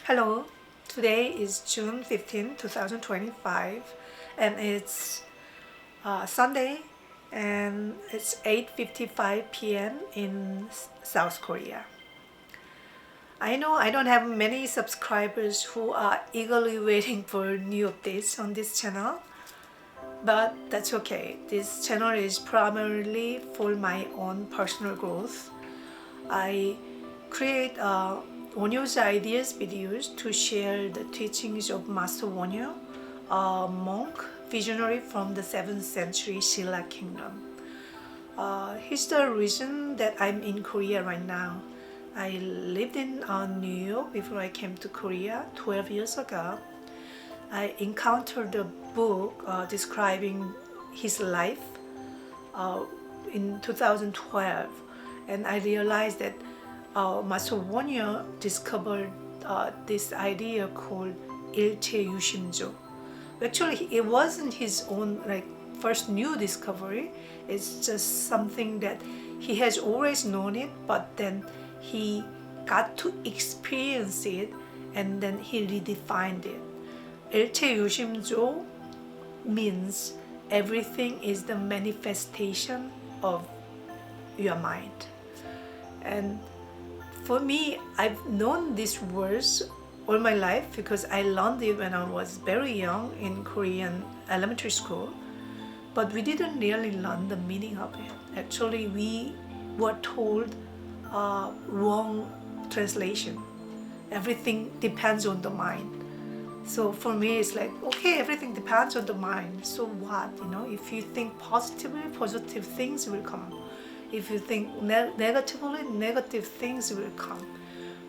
Hello, today is June 15, 2025, and it's Sunday, and it's 8:55 p.m. in South Korea. I know I don't have many subscribers who are eagerly waiting for new updates on this channel, but that's okay. This channel is primarily for my own personal growth. I create Wonhyo's ideas videos to share the teachings of Master Wonhyo, a monk visionary from the 7th century Silla kingdom. He's the reason that I'm in Korea right now. I lived in New York before I came to Korea 12 years ago. I encountered a book describing his life in 2012, and I realized that Master Wonhyo discovered this idea called 일체 유심조. Actually, it wasn't his own first new discovery. It's just something that he has always known it, but then he got to experience it, and then he redefined it. 일체 유심조 means everything is the manifestation of your mind. And for me, I've known these words all my life because I learned it when I was very young in Korean elementary school, but we didn't really learn the meaning of it. Actually, we were told wrong translation. Everything depends on the mind. So for me, it's like, okay, everything depends on the mind. So what? If you think positively, positive things will come. If you think negatively, negative things will come.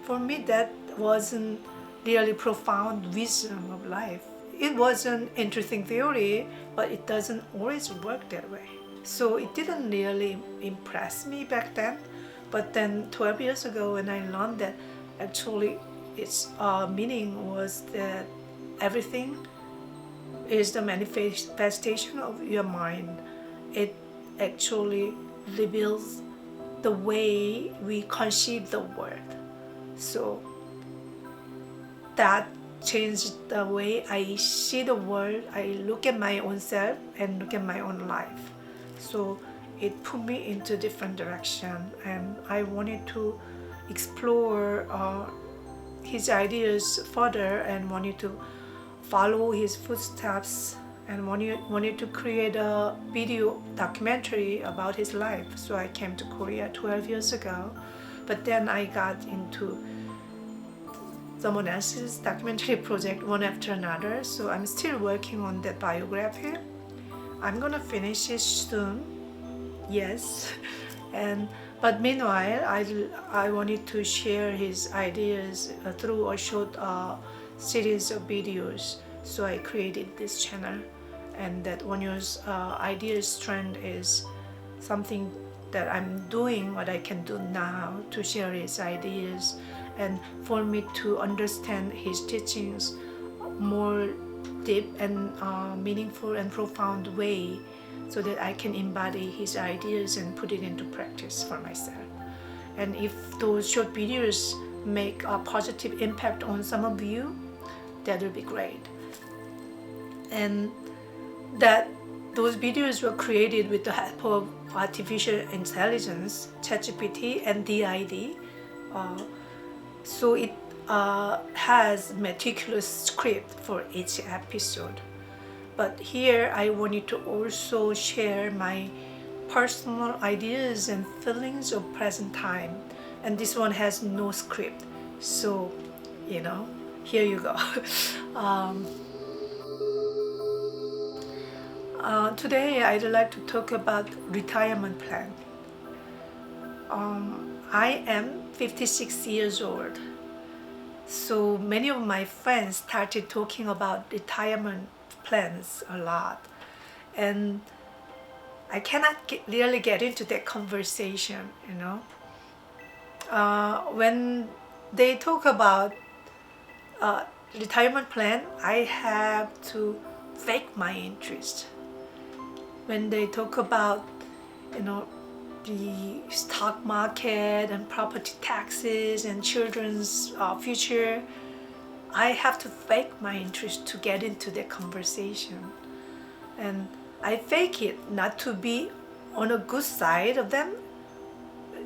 For me, that wasn't really profound wisdom of life. It was an interesting theory, but it doesn't always work that way. So it didn't really impress me back then. But then 12 years ago, when I learned that actually its meaning was that everything is the manifestation of your mind. It actually reveals the way we conceive the world. So that changed the way I see the world. I look at my own self and look at my own life. So it put me into different direction, and I wanted to explore his ideas further and wanted to follow his footsteps and wanted to create a video documentary about his life. So I came to Korea 12 years ago, but then I got into someone else's documentary project one after another. So I'm still working on that biography. I'm gonna finish it soon, yes. But meanwhile, I wanted to share his ideas through a short series of videos. So I created this channel, and that Wonhyo's ideas trend is something that I'm doing what I can do now to share his ideas and for me to understand his teachings more deep and meaningful and profound way, so that I can embody his ideas and put it into practice for myself. And if those short videos make a positive impact on some of you, that will be great. And that those videos were created with the help of artificial intelligence, ChatGPT and DID. So it has meticulous script for each episode. But here I wanted to also share my personal ideas and feelings of present time. And this one has no script. So, here you go. Today I'd like to talk about retirement plan. I am 56 years old. So many of my friends started talking about retirement plans a lot. And I cannot really get into that conversation, When they talk about retirement plan, I have to fake my interest. When they talk about, the stock market and property taxes and children's future, I have to fake my interest to get into the conversation. And I fake it not to be on a good side of them.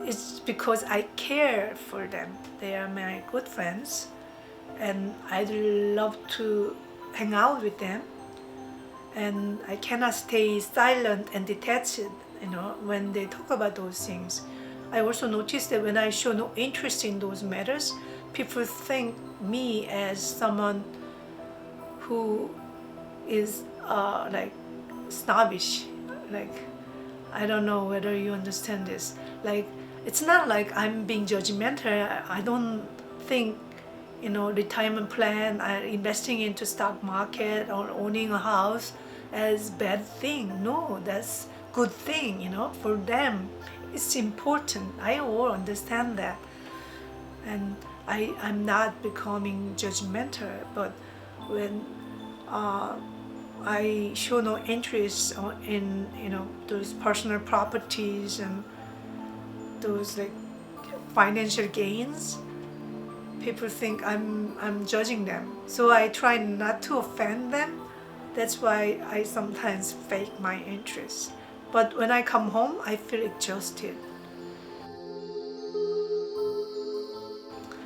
It's because I care for them. They are my good friends, and I'd love to hang out with them. And I cannot stay silent and detached, when they talk about those things. I also noticed that when I show no interest in those matters, people think me as someone who is like snobbish. Like, I don't know whether you understand this. Like, it's not like I'm being judgmental. I don't think, retirement plan, investing into stock market or owning a house as bad thing. No, that's good thing, for them. It's important. I all understand that. And I'm not becoming judgmental, but when I show no interest in those personal properties and those like financial gains, people think I'm judging them. So I try not to offend them. That's why I sometimes fake my interest. But when I come home, I feel exhausted.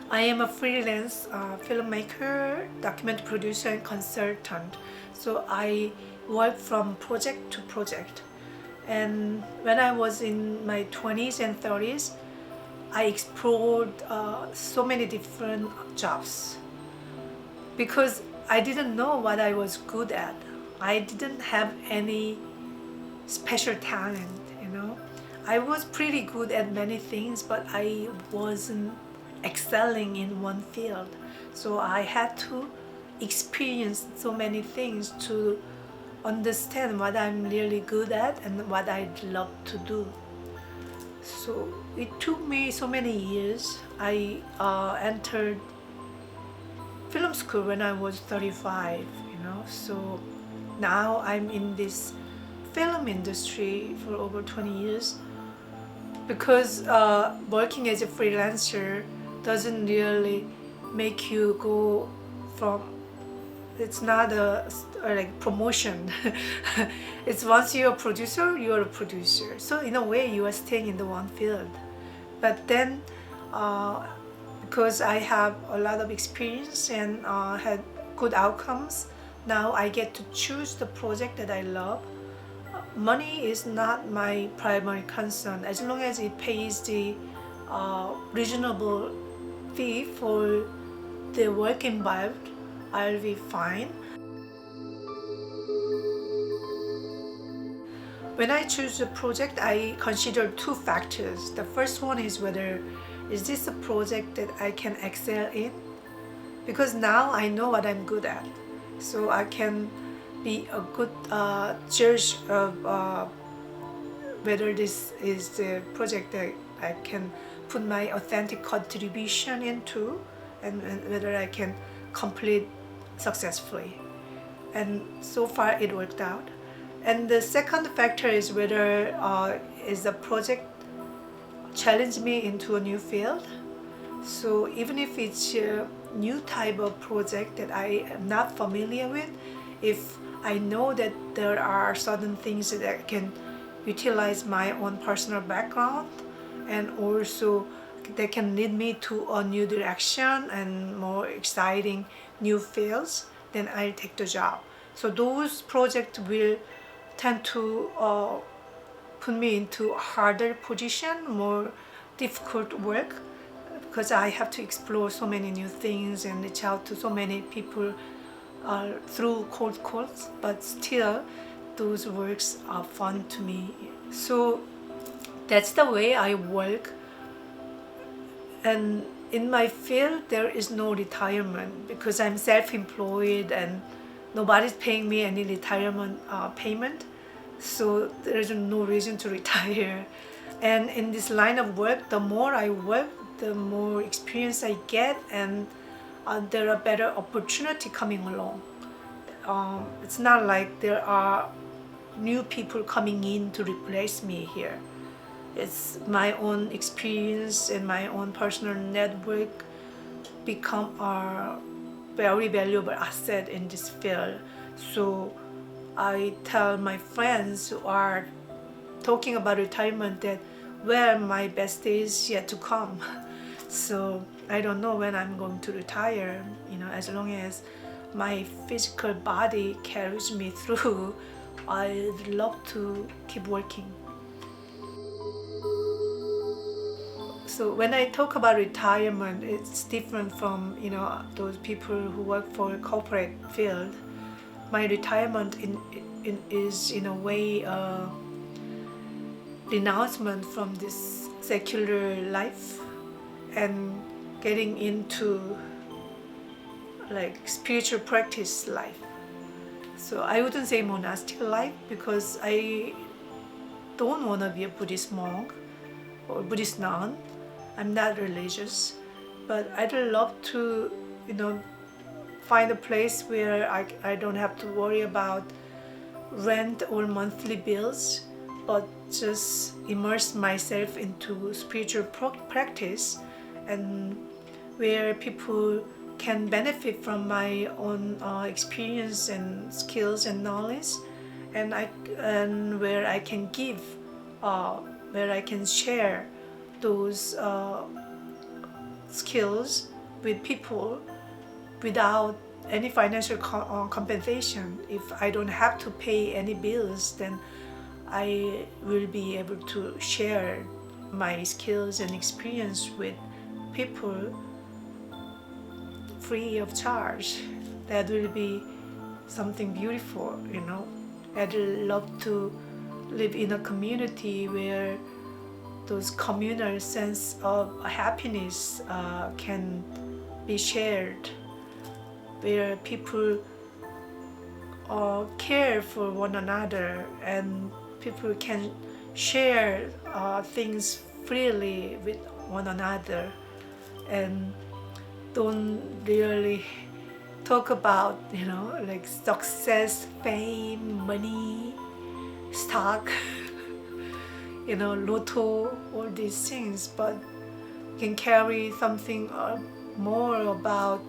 I am a freelance filmmaker, documentary producer, and consultant. So I work from project to project. And when I was in my 20s and 30s, I explored so many different jobs because I didn't know what I was good at. I didn't have any special talent. I was pretty good at many things, but I wasn't excelling in one field. So I had to experience so many things to understand what I'm really good at and what I'd love to do. So it took me so many years. I entered film school when I was 35. So now I'm in this film industry for over 20 years because working as a freelancer doesn't really make you go from, it's not a like promotion. It's once you're a producer, you're a producer. So in a way, you are staying in the one field. But then, because I have a lot of experience and had good outcomes, now I get to choose the project that I love. Money is not my primary concern. As long as it pays the reasonable fee for the work involved, I'll be fine. When I choose a project, I consider two factors. The first one is whether is this a project that I can excel in? Because now I know what I'm good at. So I can be a good judge of whether this is the project that I can put my authentic contribution into and whether I can complete successfully. And so far it worked out. And the second factor is whether is the project challenge me into a new field. So even if it's a new type of project that I am not familiar with, if I know that there are certain things that I can utilize my own personal background and also they can lead me to a new direction and more exciting new fields, then I'll take the job. So those projects will tend to put me into a harder position, more difficult work, because I have to explore so many new things and reach out to so many people through cold calls, but still those works are fun to me. So that's the way I work. And in my field, there is no retirement because I'm self-employed and nobody's paying me any retirement payment. So there's no reason to retire. And in this line of work, the more I work, the more experience I get, and there are better opportunity coming along. It's not like there are new people coming in to replace me here. It's my own experience and my own personal network become very valuable asset in this field. So I tell my friends who are talking about retirement that, well, my best days yet to come. So I don't know when I'm going to retire. As long as my physical body carries me through, I'd love to keep working. So when I talk about retirement, it's different from those people who work for a corporate field. My retirement is in a way a renouncement from this secular life and getting into like spiritual practice life. So I wouldn't say monastic life because I don't want to be a Buddhist monk or Buddhist nun. I'm not religious, but I'd love to, find a place where I don't have to worry about rent or monthly bills, but just immerse myself into spiritual practice, and where people can benefit from my own experience and skills and knowledge, and where I can give, where I can share those skills with people without any financial compensation. If I don't have to pay any bills, then I will be able to share my skills and experience with people free of charge. That will be something beautiful. I'd love to live in a community where those communal sense of happiness can be shared, where people care for one another and people can share things freely with one another and don't really talk about like success, fame, money, stock, lotto, all these things, but can carry something more about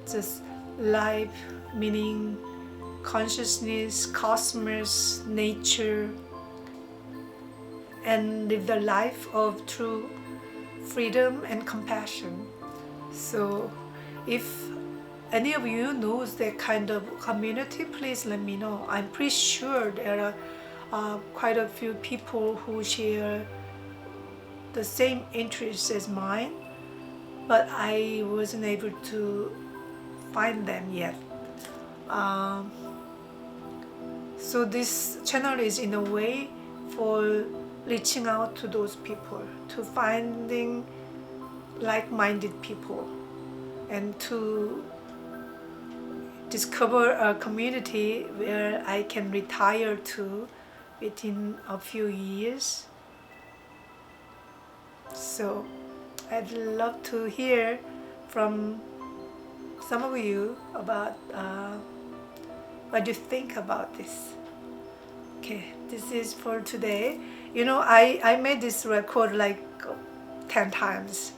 just life, meaning, consciousness, cosmos, nature, and live the life of true freedom and compassion. So if any of you knows that kind of community, please let me know. I'm pretty sure there are quite a few people who share the same interests as mine, but I wasn't able to find them yet. So this channel is in a way for reaching out to those people, to finding like-minded people, and to discover a community where I can retire to within a few years. So I'd love to hear from some of you about what you think about this. Okay, this is for today. I made this record like 10 times.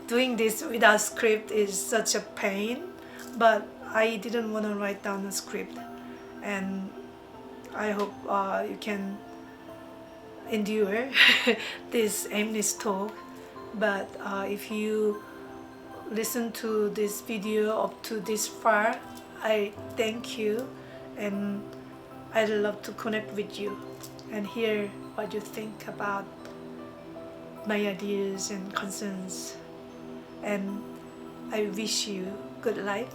Doing this without script is such a pain, but I didn't want to write down a script, and I hope you can endure this aimless talk. But if you listen to this video up to this far, I thank you, and I'd love to connect with you and hear what you think about my ideas and concerns. And I wish you good life,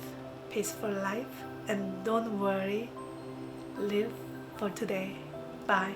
peaceful life, and don't worry, live for today. Bye.